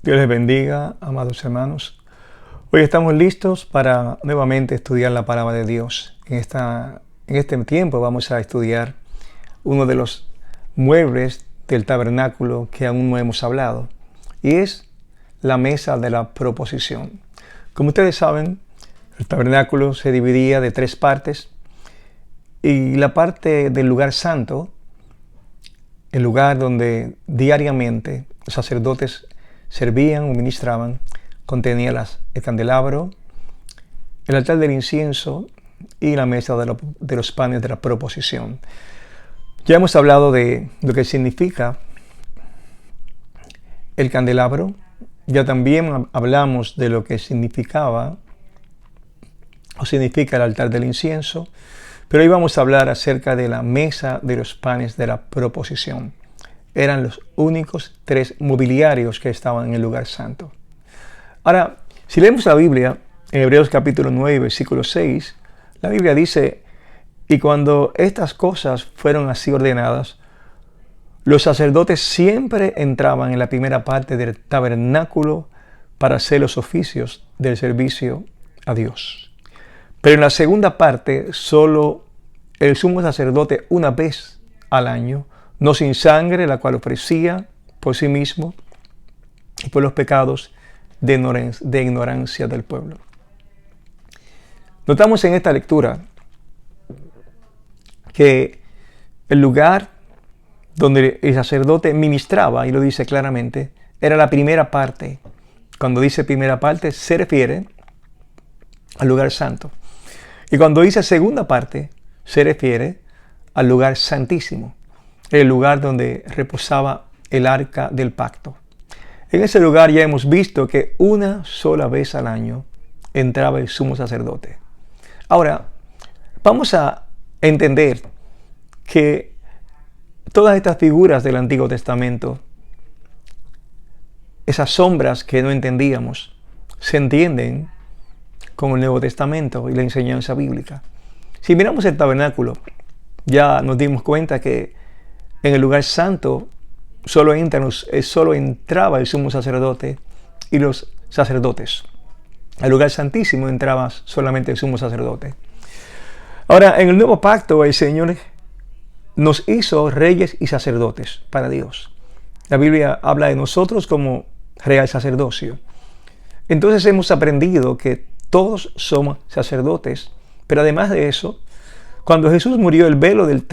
Dios les bendiga, amados hermanos. Hoy estamos listos para nuevamente estudiar la palabra de Dios. En este tiempo vamos a estudiar uno de los muebles del tabernáculo que aún no hemos hablado, y es la mesa de la proposición. Como ustedes saben, el tabernáculo se dividía de 3 partes, y la parte del lugar santo, el lugar donde diariamente los sacerdotes servían o ministraban, contenía el candelabro, el altar del incienso y la mesa de los panes de la proposición. Ya hemos hablado de lo que significa el candelabro, ya también hablamos de lo que significa el altar del incienso, pero hoy vamos a hablar acerca de la mesa de los panes de la proposición. Eran los únicos 3 mobiliarios que estaban en el lugar santo. Ahora, si leemos la Biblia, en Hebreos capítulo 9, versículo 6, la Biblia dice: y cuando estas cosas fueron así ordenadas, los sacerdotes siempre entraban en la primera parte del tabernáculo para hacer los oficios del servicio a Dios. Pero en la segunda parte, solo el sumo sacerdote una vez al año, no sin sangre, la cual ofrecía por sí mismo y por los pecados de ignorancia del pueblo. Notamos en esta lectura que el lugar donde el sacerdote ministraba, y lo dice claramente, era la primera parte. Cuando dice primera parte, se refiere al lugar santo. Y cuando dice segunda parte, se refiere al lugar santísimo, el lugar donde reposaba el arca del pacto. En ese lugar ya hemos visto que una sola vez al año entraba el sumo sacerdote. Ahora, vamos a entender que todas estas figuras del Antiguo Testamento, esas sombras que no entendíamos, se entienden con el Nuevo Testamento y la enseñanza bíblica. Si miramos el tabernáculo, ya nos dimos cuenta que en el lugar santo solo entraba el sumo sacerdote y los sacerdotes. Al lugar santísimo entraba solamente el sumo sacerdote. Ahora, en el nuevo pacto, el Señor nos hizo reyes y sacerdotes para Dios. La Biblia habla de nosotros como real sacerdocio. Entonces hemos aprendido que todos somos sacerdotes, pero además de eso, cuando Jesús murió, el velo del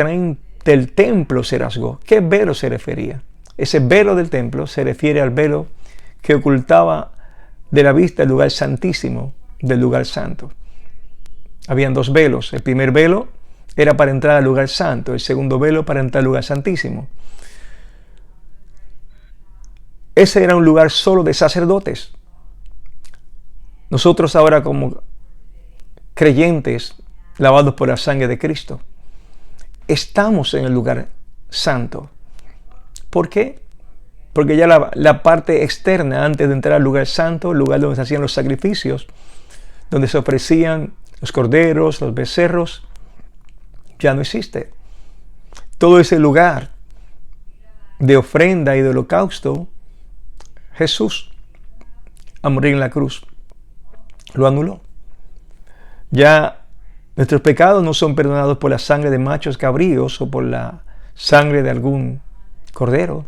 templo se rasgó. ¿Qué velo se refería? Ese velo del templo se refiere al velo que ocultaba de la vista el lugar santísimo del lugar santo. Habían 2 velos. El primer velo era para entrar al lugar santo, el segundo velo para entrar al lugar santísimo. Ese era un lugar solo de sacerdotes. Nosotros ahora, como creyentes lavados por la sangre de Cristo, estamos en el lugar santo. ¿Por qué? Porque ya la parte externa, antes de entrar al lugar santo, el lugar donde se hacían los sacrificios, donde se ofrecían los corderos, los becerros, ya no existe. Todo ese lugar de ofrenda y de holocausto, Jesús, a morir en la cruz, lo anuló. Ya nuestros pecados no son perdonados por la sangre de machos cabríos o por la sangre de algún cordero.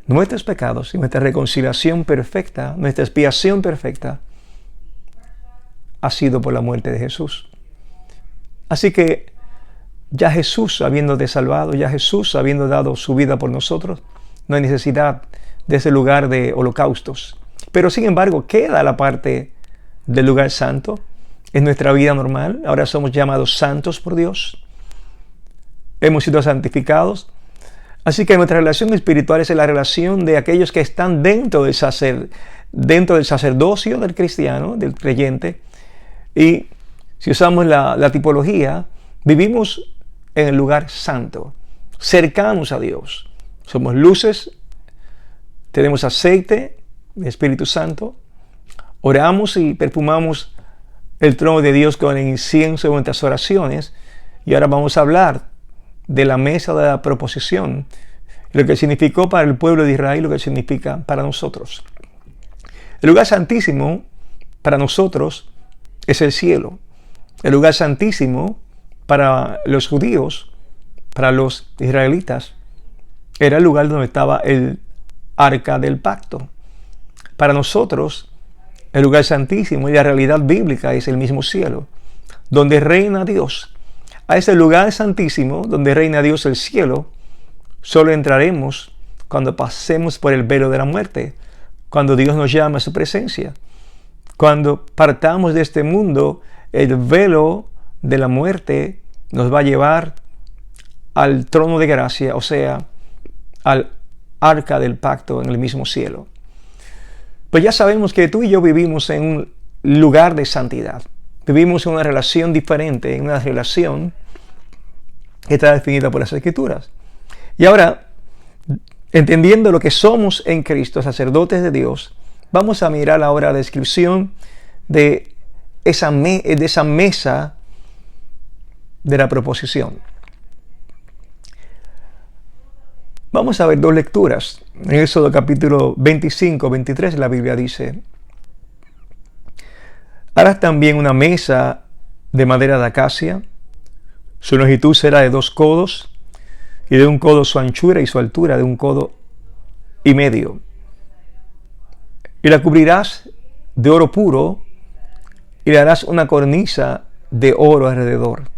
Nuestros pecados y nuestra reconciliación perfecta, nuestra expiación perfecta, ha sido por la muerte de Jesús. Así que ya Jesús, habiéndote salvado, ya Jesús, habiendo dado su vida por nosotros, no hay necesidad de ese lugar de holocaustos. Pero sin embargo, queda la parte del lugar santo en nuestra vida normal. Ahora somos llamados santos por Dios. Hemos sido santificados. Así que nuestra relación espiritual es la relación de aquellos que están dentro del sacerdocio del cristiano, del creyente. Y si usamos la tipología, vivimos en el lugar santo, cercanos a Dios. Somos luces, tenemos aceite, el Espíritu Santo, oramos y perfumamos el trono de Dios con el incienso de nuestras oraciones. Y ahora vamos a hablar de la mesa de la proposición, lo que significó para el pueblo de Israel, lo que significa para nosotros. El lugar santísimo para nosotros es el cielo. El lugar santísimo para los judíos, para los israelitas, era el lugar donde estaba el arca del pacto. Para nosotros, el lugar santísimo y la realidad bíblica es el mismo cielo, donde reina Dios. A ese lugar santísimo, donde reina Dios, el cielo, solo entraremos cuando pasemos por el velo de la muerte, cuando Dios nos llama a su presencia. Cuando partamos de este mundo, el velo de la muerte nos va a llevar al trono de gracia, o sea, al arca del pacto en el mismo cielo. Pues ya sabemos que tú y yo vivimos en un lugar de santidad. Vivimos en una relación diferente, en una relación que está definida por las Escrituras. Y ahora, entendiendo lo que somos en Cristo, sacerdotes de Dios, vamos a mirar ahora la descripción de esa mesa de la proposición. Vamos a ver dos lecturas. En Éxodo capítulo 25, 23, la Biblia dice: harás también una mesa de madera de acacia. Su longitud será de 2 codos, y de 1 codo su anchura, y su altura de 1 codo y medio. Y la cubrirás de oro puro, y le harás una cornisa de oro alrededor.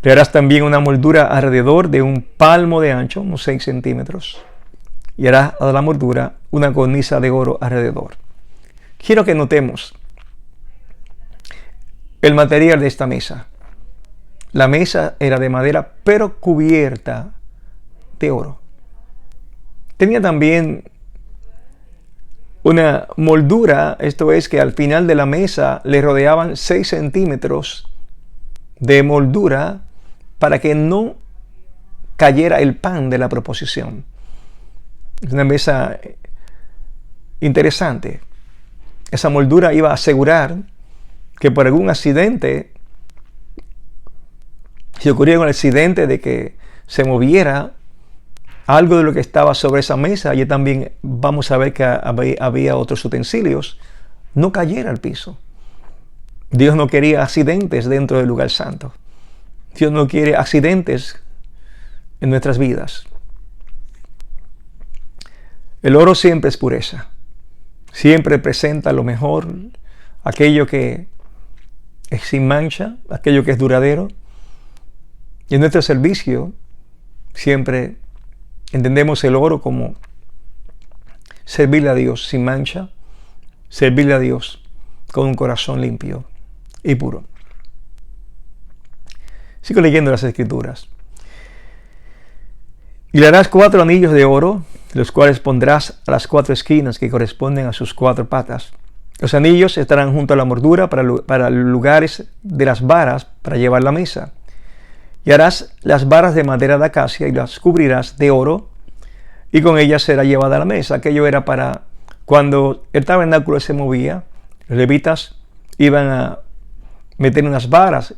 Le harás también una moldura alrededor de 1 palmo de ancho, unos 6 centímetros, y harás a la moldura una cornisa de oro alrededor. Quiero que notemos el material de esta mesa. La mesa era de madera, pero cubierta de oro. Tenía también una moldura, esto es que al final de la mesa le rodeaban 6 centímetros de moldura para que no cayera el pan de la proposición. Es una mesa interesante. Esa moldura iba a asegurar que por algún accidente, si ocurría un accidente de que se moviera algo de lo que estaba sobre esa mesa, y también vamos a ver que había otros utensilios, no cayera al piso. Dios no quería accidentes dentro del lugar santo. Dios no quiere accidentes en nuestras vidas. El oro siempre es pureza. Siempre presenta lo mejor, aquello que es sin mancha, aquello que es duradero. Y en nuestro servicio siempre entendemos el oro como servirle a Dios sin mancha, servirle a Dios con un corazón limpio y puro. Sigo leyendo las Escrituras. Y le harás 4 anillos de oro, los cuales pondrás a las 4 esquinas que corresponden a sus 4 patas. Los anillos estarán junto a la moldura para los lugares de las varas para llevar la mesa. Y harás las varas de madera de acacia y las cubrirás de oro, y con ellas será llevada a la mesa. Aquello era para cuando el tabernáculo se movía, los levitas iban a meter unas varas,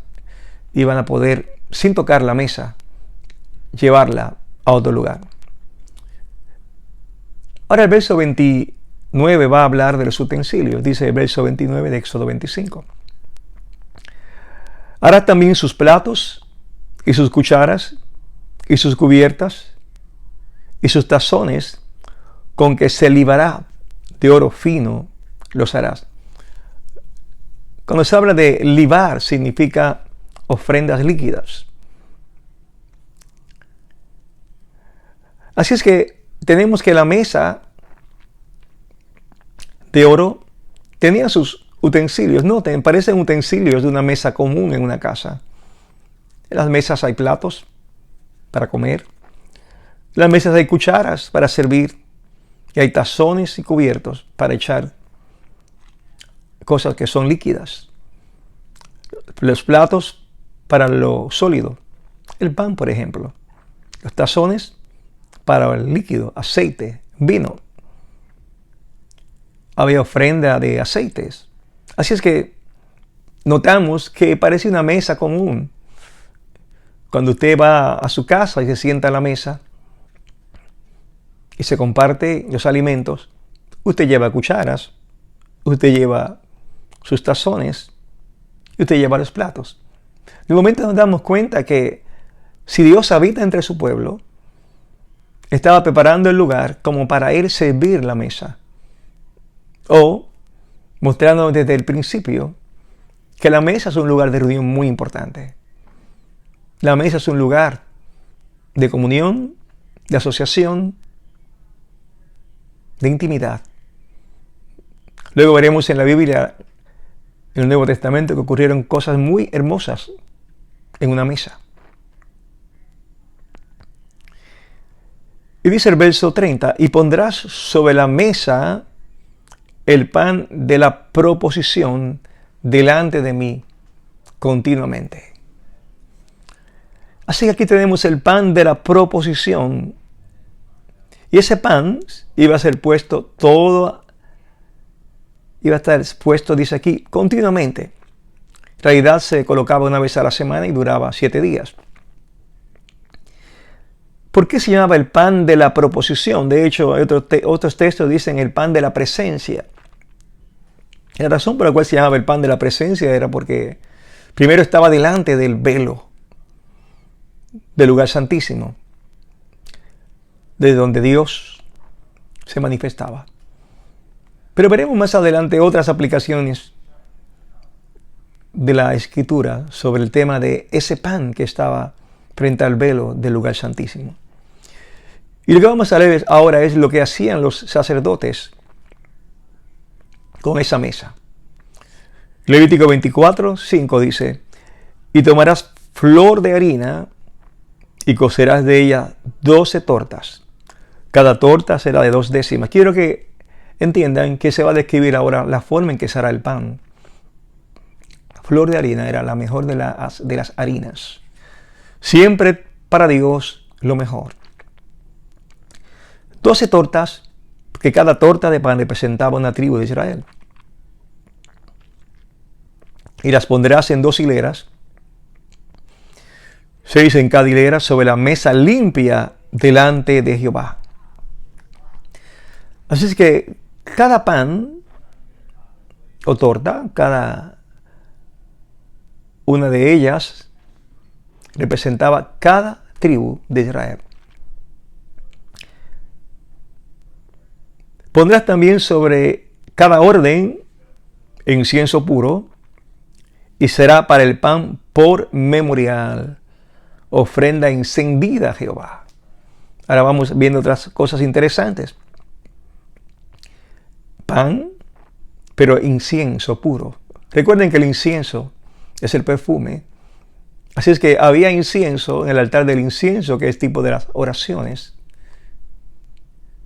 iban a poder, sin tocar la mesa, llevarla a otro lugar. Ahora el verso 29 va a hablar de los utensilios. Dice el verso 29 de Éxodo 25. Harás también sus platos, y sus cucharas, y sus cubiertas, y sus tazones, con que se libará de oro fino, los harás. Cuando se habla de libar, significa ofrendas líquidas. Así es que tenemos que la mesa de oro tenía sus utensilios. Noten, parecen utensilios de una mesa común en una casa. En las mesas hay platos para comer. En las mesas hay cucharas para servir. Y hay tazones y cubiertos para echar cosas que son líquidas. Los platos para lo sólido. El pan, por ejemplo. Los tazones para el líquido, aceite, vino. Había ofrenda de aceites. Así es que notamos que parece una mesa común. Cuando usted va a su casa y se sienta a la mesa y se comparte los alimentos, Usted lleva cucharas, usted lleva sus tazones, y usted lleva los platos. De momento nos damos cuenta que si Dios habita entre su pueblo, estaba preparando el lugar como para él servir la mesa. O mostrando desde el principio que la mesa es un lugar de reunión muy importante. La mesa es un lugar de comunión, de asociación, de intimidad. Luego veremos en la Biblia, en el Nuevo Testamento, que ocurrieron cosas muy hermosas en una mesa. Y dice el verso 30, y pondrás sobre la mesa el pan de la proposición delante de mí continuamente. Así que aquí tenemos el pan de la proposición. Y ese pan iba a ser puesto iba a estar puesto, dice aquí, continuamente. En realidad se colocaba una vez a la semana y duraba 7 días. ¿Por qué se llamaba el pan de la proposición? De hecho, otros textos dicen el pan de la presencia. La razón por la cual se llamaba el pan de la presencia era porque primero estaba delante del velo del lugar santísimo, de donde Dios se manifestaba. Pero veremos más adelante otras aplicaciones de la Escritura sobre el tema de ese pan que estaba frente al velo del lugar santísimo. Y lo que vamos a leer ahora es lo que hacían los sacerdotes con esa mesa. Levítico 24, 5 dice, y tomarás flor de harina y cocerás de ella 12 tortas. Cada torta será de 2 décimas. Quiero que entiendan que se va a describir ahora la forma en que será el pan. Flor de harina era la mejor de las harinas. Siempre para Dios lo mejor. 12 tortas, que cada torta de pan representaba una tribu de Israel. Y las pondrás en 2 hileras, 6 en cada hilera, sobre la mesa limpia delante de Jehová. Así es que cada pan o torta, cada una de ellas representaba cada tribu de Israel. Pondrás también sobre cada orden incienso puro, y será para el pan por memorial, ofrenda encendida a Jehová. Ahora vamos viendo otras cosas interesantes. Pan, pero incienso puro. Recuerden que el incienso es el perfume. Así es que había incienso en el altar del incienso, que es tipo de las oraciones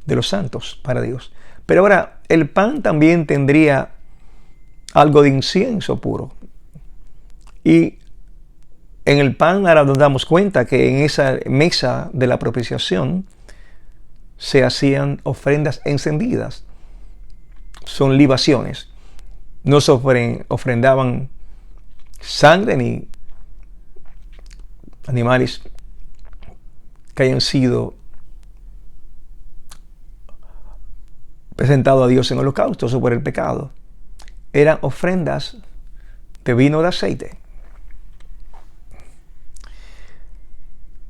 de los santos para Dios. Pero ahora, el pan también tendría algo de incienso puro. Y en el pan ahora nos damos cuenta que en esa mesa de la propiciación se hacían ofrendas encendidas. Son libaciones. No se ofrendaban sangre ni animales que hayan sido presentados a Dios en holocausto o por el pecado. Eran ofrendas de vino de aceite.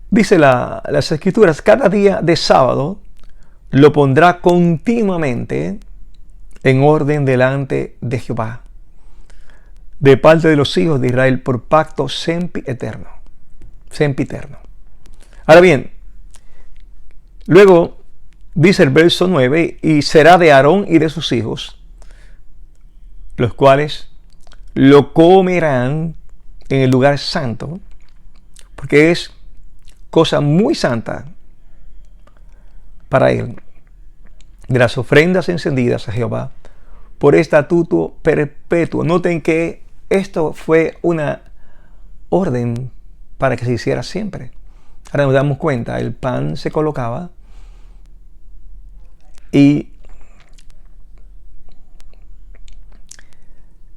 Dice las Escrituras, cada día de sábado lo pondrá continuamente en orden delante de Jehová, de parte de los hijos de Israel, por pacto sempiterno. Ahora bien, luego dice el verso 9, y será de Aarón y de sus hijos, los cuales lo comerán en el lugar santo, porque es cosa muy santa para él, de las ofrendas encendidas a Jehová, por estatuto perpetuo. Noten que esto fue una orden para que se hiciera siempre. Ahora nos damos cuenta, el pan se colocaba y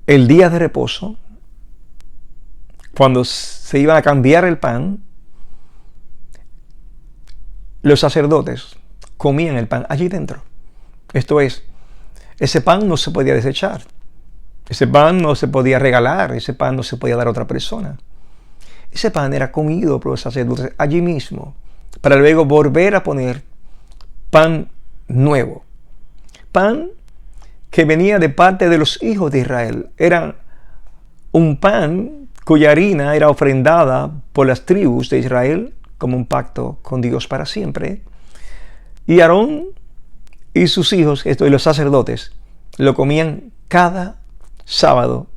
el día de reposo, cuando se iban a cambiar el pan, los sacerdotes comían el pan allí dentro. Esto es, ese pan no se podía desechar. Ese pan no se podía regalar. Ese pan no se podía dar a otra persona. Ese pan era comido por los sacerdotes allí mismo, para luego volver a poner pan nuevo. Pan que venía de parte de los hijos de Israel. Era un pan cuya harina era ofrendada por las tribus de Israel como un pacto con Dios para siempre. Y Aarón y sus hijos, esto y los sacerdotes, lo comían cada sábado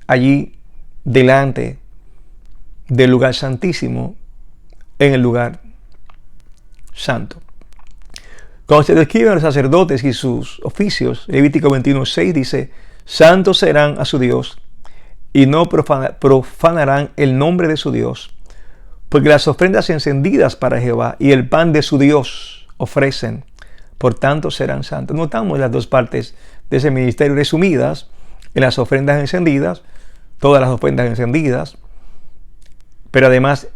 allí delante del lugar santísimo, en el lugar santo. Cuando se describen a los sacerdotes y sus oficios, Levítico 21:6 dice: santos serán a su Dios y no profanarán el nombre de su Dios, porque las ofrendas encendidas para Jehová y el pan de su Dios ofrecen, por tanto serán santos. Notamos las dos partes de ese ministerio resumidas en las ofrendas encendidas, todas las ofrendas encendidas, pero además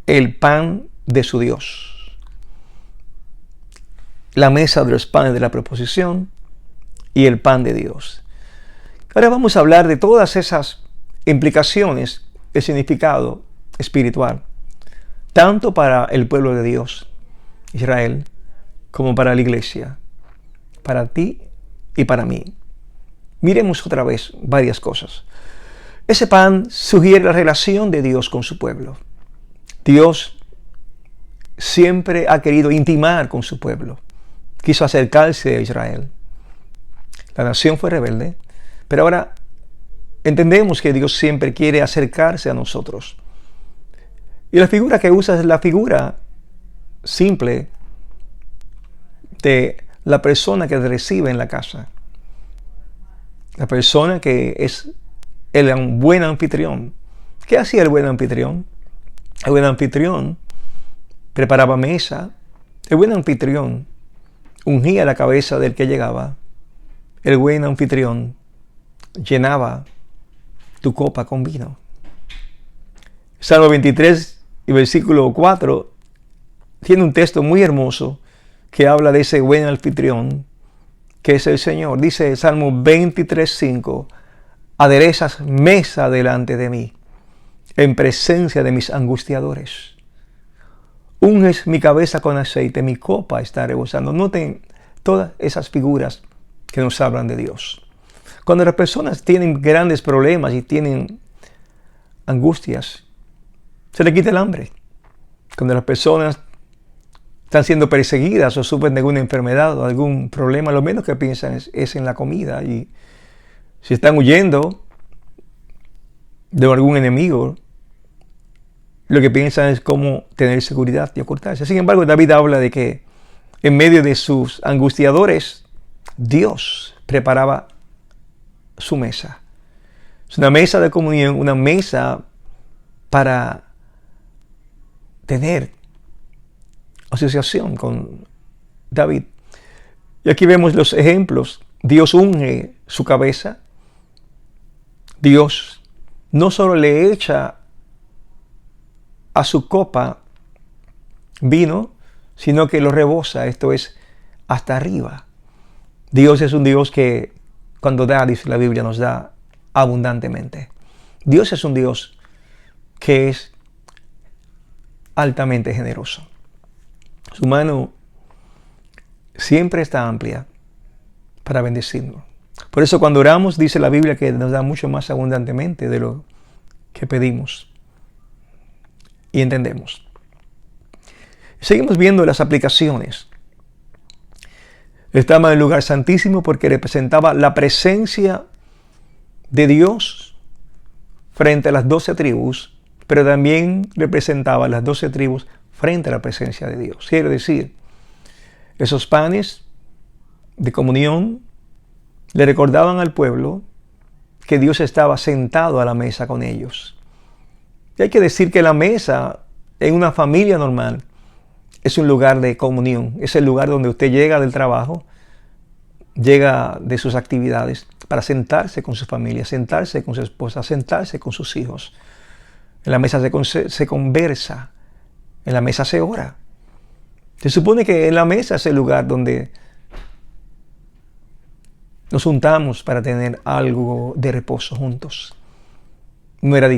el pan de su Dios. La mesa de los panes de la proposición y el pan de Dios. Ahora vamos a hablar de todas esas implicaciones de significado espiritual, tanto para el pueblo de Dios, Israel, como para la iglesia, para ti y para mí. Miremos otra vez varias cosas. Ese pan sugiere la relación de Dios con su pueblo. Dios siempre ha querido intimar con su pueblo. Quiso acercarse a Israel. La nación fue rebelde, pero ahora entendemos que Dios siempre quiere acercarse a nosotros. Y la figura que usa es la figura simple de la persona que te recibe en la casa. La persona que es el buen anfitrión. ¿Qué hacía el buen anfitrión? El buen anfitrión preparaba mesa. El buen anfitrión ungía la cabeza del que llegaba. El buen anfitrión llenaba tu copa con vino. Salmo 23 y versículo 4 tiene un texto muy hermoso que habla de ese buen anfitrión que es el Señor. Dice Salmo 23:5: aderezas mesa delante de mí, en presencia de mis angustiadores. Unges mi cabeza con aceite, mi copa está rebosando. Noten todas esas figuras que nos hablan de Dios. Cuando las personas tienen grandes problemas y tienen angustias, se les quita el hambre. Cuando las personas están siendo perseguidas o sufren de alguna enfermedad o algún problema, lo menos que piensan es en la comida. Y si están huyendo de algún enemigo, lo que piensan es cómo tener seguridad y ocultarse. Sin embargo, David habla de que en medio de sus angustiadores, Dios preparaba su mesa. Es una mesa de comunión, una mesa para tener asociación con David. Y aquí vemos los ejemplos. Dios unge su cabeza. Dios no solo le echa a su copa vino, sino que lo rebosa, esto es, hasta arriba. Dios es un Dios que cuando da, dice la Biblia, nos da abundantemente. Dios es un Dios que es altamente generoso. Su mano siempre está amplia para bendecirnos. Por eso cuando oramos, dice la Biblia que nos da mucho más abundantemente de lo que pedimos y entendemos. Seguimos viendo las aplicaciones. Estaba en el lugar santísimo porque representaba la presencia de Dios frente a las 12 tribus, pero también representaba las 12 tribus frente a la presencia de Dios. Quiere decir, esos panes de comunión le recordaban al pueblo que Dios estaba sentado a la mesa con ellos. Y hay que decir que la mesa en una familia normal es un lugar de comunión. Es el lugar donde usted llega del trabajo, llega de sus actividades para sentarse con su familia, sentarse con su esposa, sentarse con sus hijos. En la mesa se conversa, en la mesa se ora. Se supone que en la mesa es el lugar donde Nos juntamos para tener algo de reposo juntos. No era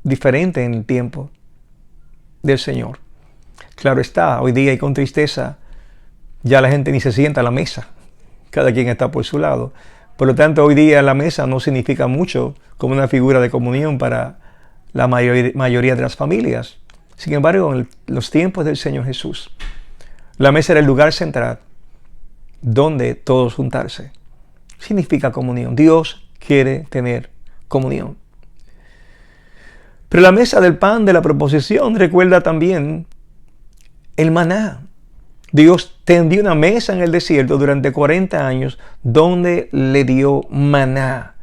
diferente en el tiempo del Señor. Claro está, hoy día y con tristeza, ya la gente ni se sienta a la mesa. Cada quien está por su lado. Por lo tanto, hoy día la mesa no significa mucho como una figura de comunión para la mayoría de las familias. Sin embargo, en los tiempos del Señor Jesús, la mesa era el lugar central donde todos juntarse. Significa comunión. Dios quiere tener comunión. Pero la mesa del pan de la proposición recuerda también el maná. Dios tendió una mesa en el desierto durante 40 años donde le dio maná.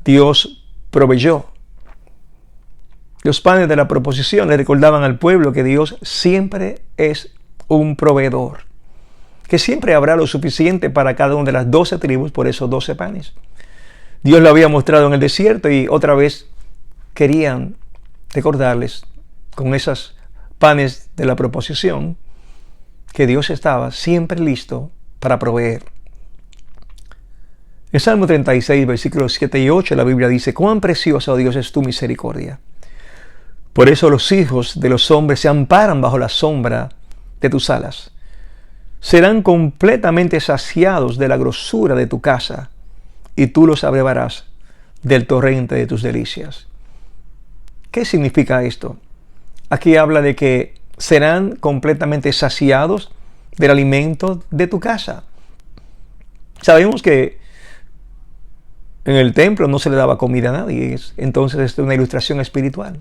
Dios proveyó. Los panes de la proposición le recordaban al pueblo que Dios siempre es un proveedor, que siempre habrá lo suficiente para cada una de las 12 tribus por esos 12 panes. Dios lo había mostrado en el desierto y otra vez querían recordarles con esos panes de la proposición que Dios estaba siempre listo para proveer. En Salmo 36, versículos 7 y 8, la Biblia dice: cuán preciosa, oh Dios, es tu misericordia. Por eso los hijos de los hombres se amparan bajo la sombra de tus alas. Serán completamente saciados de la grosura de tu casa, y tú los abrevarás del torrente de tus delicias. ¿Qué significa esto? Aquí habla de que serán completamente saciados del alimento de tu casa. Sabemos que en el templo no se le daba comida a nadie, entonces es una ilustración espiritual.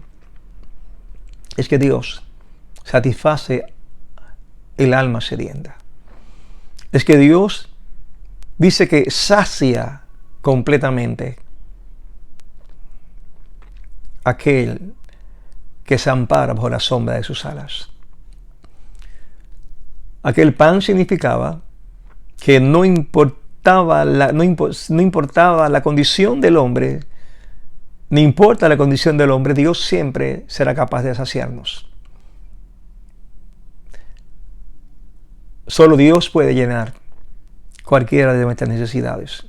Es que Dios satisface el alma sedienta. Es que Dios dice que sacia completamente aquel que se ampara bajo la sombra de sus alas. Aquel pan significaba que no importaba la condición del hombre, ni importa la condición del hombre, Dios siempre será capaz de saciarnos. Solo Dios puede llenar cualquiera de nuestras necesidades.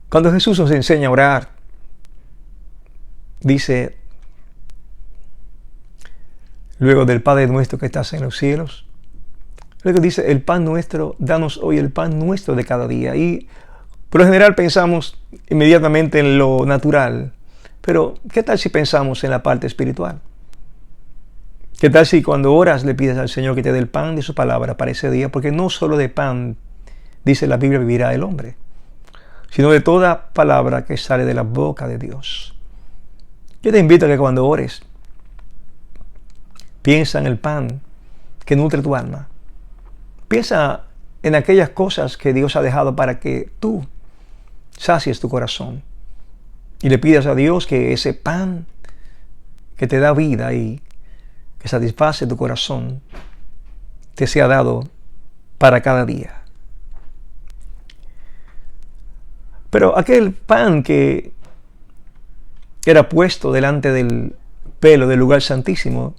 Cuando Jesús nos enseña a orar, dice, luego del Padre nuestro que estás en los cielos, luego dice, el pan nuestro, danos hoy el pan nuestro de cada día. Y por lo general pensamos inmediatamente en lo natural, pero ¿qué tal si pensamos en la parte espiritual? ¿Qué tal si cuando oras le pides al Señor que te dé el pan de su palabra para ese día? Porque no solo de pan, dice la Biblia, vivirá el hombre, sino de toda palabra que sale de la boca de Dios. Yo te invito a que cuando ores, piensa en el pan que nutre tu alma. Piensa en aquellas cosas que Dios ha dejado para que tú sacies tu corazón. Y le pidas a Dios que ese pan que te da vida y que satisface tu corazón te sea dado para cada día. Pero aquel pan que era puesto delante del velo del lugar santísimo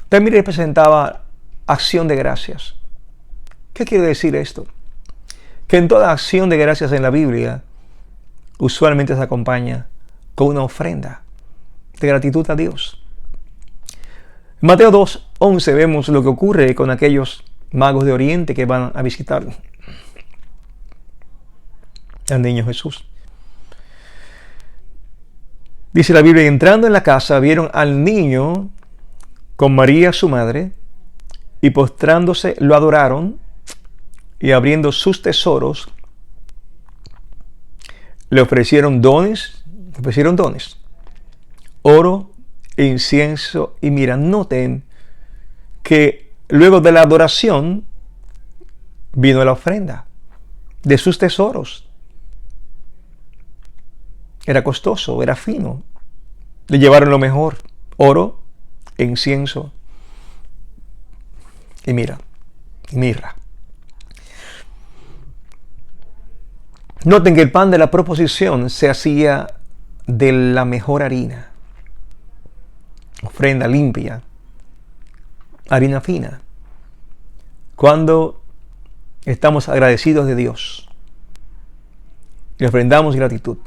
también representaba acción de gracias. ¿Qué quiere decir esto? Que en toda acción de gracias en la Biblia usualmente se acompaña con una ofrenda de gratitud a Dios. En Mateo 2:11 vemos lo que ocurre con aquellos magos de Oriente que van a visitar al niño Jesús. Dice la Biblia, entrando en la casa, vieron al niño con María su madre, y postrándose lo adoraron, y abriendo sus tesoros, le ofrecieron dones, oro, incienso y mirra. Noten que luego de la adoración vino la ofrenda de sus tesoros. Era costoso, era fino. Le llevaron lo mejor: oro, incienso y mirra. Noten que el pan de la proposición se hacía de la mejor harina. Ofrenda limpia, harina fina. Cuando estamos agradecidos de Dios. Y le ofrendamos gratitud.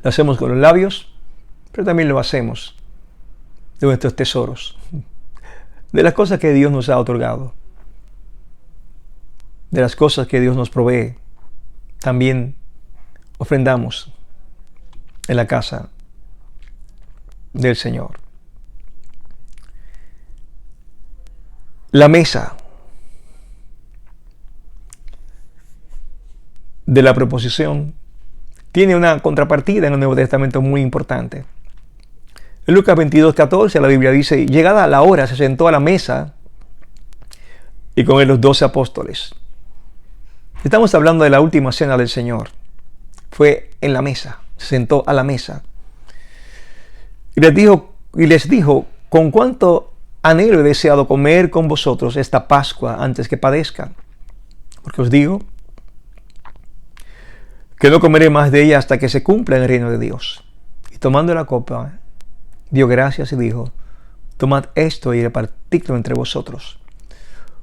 Lo hacemos con los labios, pero también lo hacemos de nuestros tesoros, de las cosas que Dios nos ha otorgado, de las cosas que Dios nos provee. También ofrendamos en la casa del Señor. La mesa de la proposición tiene una contrapartida en el Nuevo Testamento muy importante. En Lucas 22:14 la Biblia dice: llegada la hora se sentó a la mesa y con él los 12 apóstoles. Estamos hablando de la última cena del Señor. Fue en la mesa, se sentó a la mesa. Y les dijo: con cuánto anhelo he deseado comer con vosotros esta Pascua antes que padezca. Porque os digo que no comeré más de ella hasta que se cumpla en el reino de Dios. Y tomando la copa, dio gracias y dijo: tomad esto y repartidlo entre vosotros.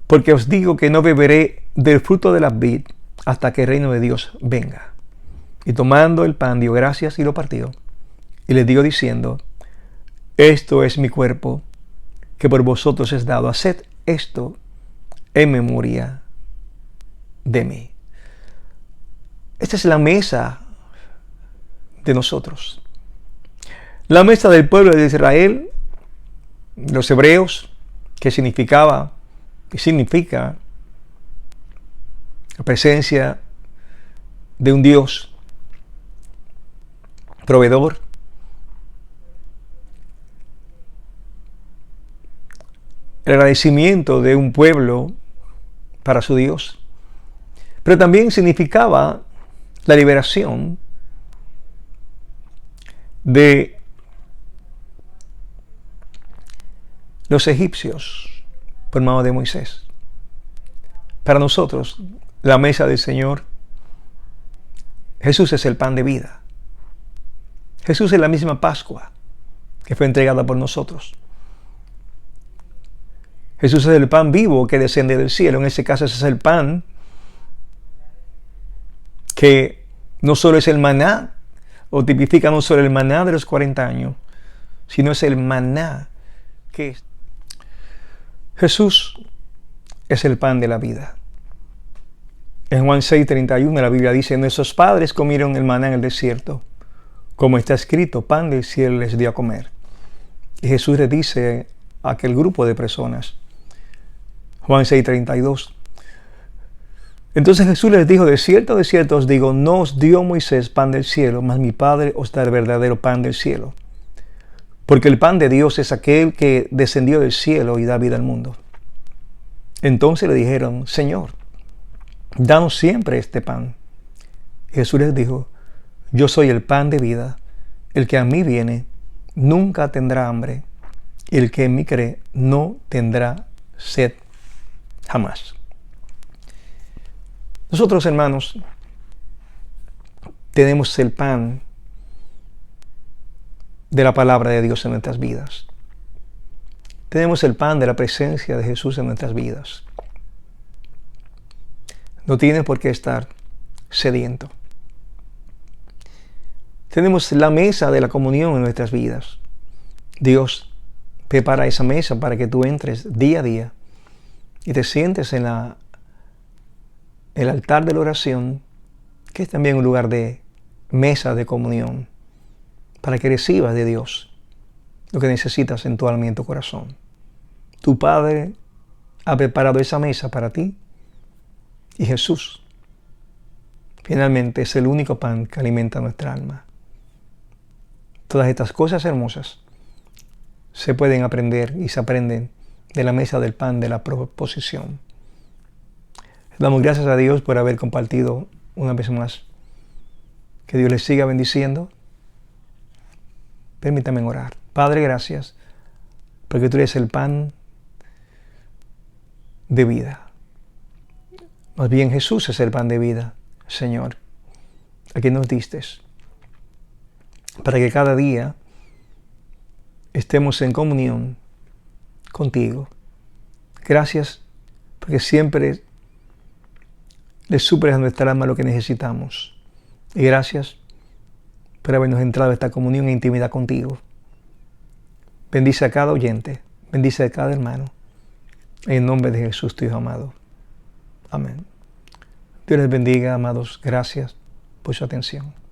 Porque os digo que no beberé del fruto de la vid hasta que el reino de Dios venga. Y tomando el pan, dio gracias y lo partió. Y les dijo diciendo: esto es mi cuerpo, que por vosotros es dado. Haced esto en memoria de mí. Esta es la mesa de nosotros. La mesa del pueblo de Israel, los hebreos, que significa la presencia de un Dios proveedor, el agradecimiento de un pueblo para su Dios, pero también significaba la liberación de los egipcios por mano de Moisés. Para nosotros, la mesa del Señor, Jesús es el pan de vida. Jesús es la misma Pascua que fue entregada por nosotros. Jesús es el pan vivo que desciende del cielo. En ese caso, ese es el pan que no solo es el maná, o tipifica no solo el maná de los 40 años, sino es el maná que es. Jesús es el pan de la vida. En Juan 6:31 la Biblia dice: nuestros padres comieron el maná en el desierto, como está escrito, pan del cielo les dio a comer. Y Jesús le dice a aquel grupo de personas, Juan 6:32, entonces Jesús les dijo: de cierto os digo, no os dio Moisés pan del cielo, mas mi Padre os da el verdadero pan del cielo. Porque el pan de Dios es aquel que descendió del cielo y da vida al mundo. Entonces le dijeron: Señor, danos siempre este pan. Y Jesús les dijo: yo soy el pan de vida. El que a mí viene nunca tendrá hambre. Y el que en mí cree no tendrá sed jamás. Nosotros, hermanos, tenemos el pan de la palabra de Dios en nuestras vidas. Tenemos el pan de la presencia de Jesús en nuestras vidas. No tiene por qué estar sediento. Tenemos la mesa de la comunión en nuestras vidas. Dios prepara esa mesa para que tú entres día a día y te sientes en el altar de la oración, que es también un lugar de mesa de comunión, para que recibas de Dios lo que necesitas en tu alma y en tu corazón. Tu Padre ha preparado esa mesa para ti y Jesús finalmente es el único pan que alimenta nuestra alma. Todas estas cosas hermosas se pueden aprender y se aprenden de la mesa del pan de la proposición. Damos gracias a Dios por haber compartido una vez más. Que Dios les siga bendiciendo. Permítame orar. Padre, gracias, porque tú eres el pan de vida. Más bien Jesús es el pan de vida, Señor, a quien nos diste, para que cada día estemos en comunión contigo. Gracias porque siempre le suples a nuestra alma lo que necesitamos. Y gracias por habernos entrado a esta comunión e intimidad contigo. Bendice a cada oyente, bendice a cada hermano. En el nombre de Jesús, tu Hijo amado. Amén. Dios les bendiga, amados. Gracias por su atención.